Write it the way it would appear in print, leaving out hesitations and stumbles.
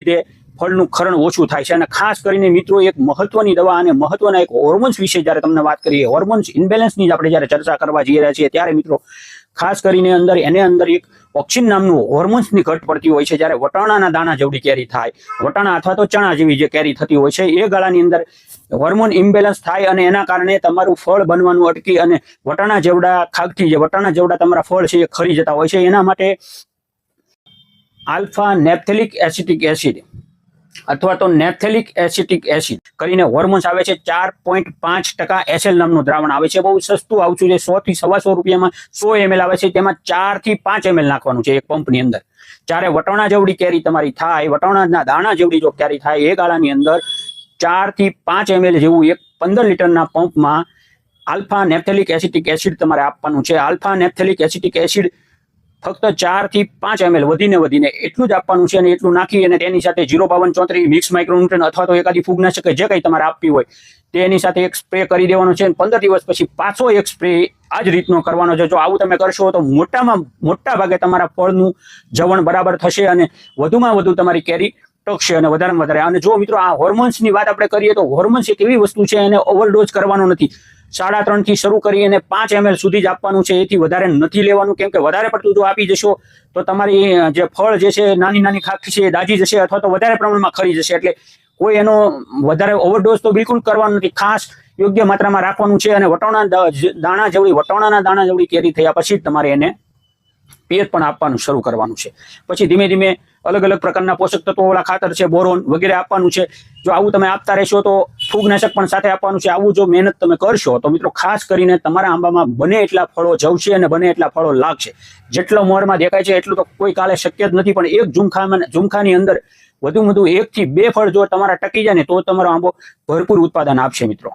લીધે ફળનું ખરણ ઓછું થાય છે। અને ખાસ કરીને મિત્રો એક મહત્વની દવા અને મહત્વના એક હોર્મોન્સ વિશે જ્યારે તમને વાત કરીએ, હોર્મોન્સ ઇમ્બેલેન્સની આપણે જ્યારે ચર્ચા કરવા જઈ રહ્યા છીએ ત્યારે મિત્રો ખાસ કરીને અંદર એક ઓક્સિન નામનું હોર્મોન્સની ઘટ પડતી હોય છે। જ્યારે વટાણાના દાણા જેવડી કેરી થાય, વટાણા અથવા તો ચણા જેવી જે કેરી થતી હોય છે, એ ગાળાની અંદર હોર્મોન ઇમ્બેલેન્સ થાય અને એના કારણે તમારું ફળ બનવાનું અટકી અને વટાણા જેવડા ખાગથી જે વટાણા જેવડા તમારા ફળ છે એ ખરી જતા હોય છે। એના માટે આલ્ફા નેપ્થેલિક એસિટિક એસિડ અથવા તો નેપ્થેલિક એસિટિક એસિડ કરીને હોર્મોન્સ આવે છે। 4.5% એસએલ નામનું દ્રાવણ આવે છે, બહુ સસ્તું આવતું છે, 100 થી 125 રૂપિયામાં 100 ml આવે છે। તેમાં 4 થી 5 ml નાખવાનું છે એક પંપની અંદર। જ્યારે વટાણા જેવડી કેરી તમારી થાય, વટાણાના દાણા જેવડી જો કેરી થાય, એ ગાળાની અંદર 4 થી 5 ml જેવું એક 15 લીટરના પંપમાં આલ્ફા નેપ્થેલિક એસિટિક એસિડ તમારે આપવાનું છે। આલ્ફા નેપ્થેલિક એસિટિક એસિડ ફક્ત 4 થી 5 ml વધીને એટલું જ આપવાનું છે। અને એટલું નાખી અને તેની સાથે 05234 મિક્સ માઇક્રોન્યુટ્રન અથવા તો એકાદી ફૂગનાશક જે કંઈ તમારે આપવી હોય તેની સાથે એક સ્પ્રે કરી દેવાનો છે। 15 દિવસ પછી પાછો એક સ્પ્રે આ જ રીતનો કરવાનો છે। જો આવું તમે કરશો તો મોટા ભાગે તમારા ફળનું જવણ બરાબર થશે અને વધુમાં વધુ તમારી કેરી ટકશે અને વધારેમાં વધારે। અને જો મિત્રો આ હોર્મોન્સની વાત આપણે કરીએ તો હોર્મોન્સ એક એવી વસ્તુ છે, એને ઓવરડોઝ કરવાનો નથી। 3.5 થી શરૂ કરી અને 5 ml સુધી જ આપવાનું છે, એથી વધારે નથી લેવાનું। કેમ કે વધારે પડતું જો આપી જશો તો તમારી જે ફળ જે છે નાની ખાખી છે એ દાજી જશે અથવા તો વધારે પ્રમાણમાં ખરી જશે। એટલે કોઈ એનો વધારે ઓવરડોઝ તો બિલકુલ કરવાનો નથી, ખાસ યોગ્ય માત્રામાં રાખવાનું છે। અને વટાણાના દાણા જેવડી કેરી થયા પછી જ તમારે એને પિયત પણ આપવાનું શરૂ કરવાનું છે। પછી ધીમે ધીમે અલગ પ્રકારના પોષક તત્વોવાળા ખાતર છે, બોરોન વગેરે આપવાનું છે। જો આવું તમે આપતા રહેશો તો ફૂગનાશક પણ સાથે આપવાનું છે। આવું જો મહેનત તમે કરશો તો મિત્રો ખાસ કરીને તમારા આંબામાં બને એટલા ફળો જવશે અને બને એટલા ફળો લાગશે। જેટલો મોરમાં દેખાય છે એટલું તો કોઈ કાલે શક્ય જ નથી, પણ એક ઝુમખાની અંદર વધુ 1 થી 2 ફળ જો તમારા ટકી જાય ને તો તમારો આંબો ભરપૂર ઉત્પાદન આપશે મિત્રો।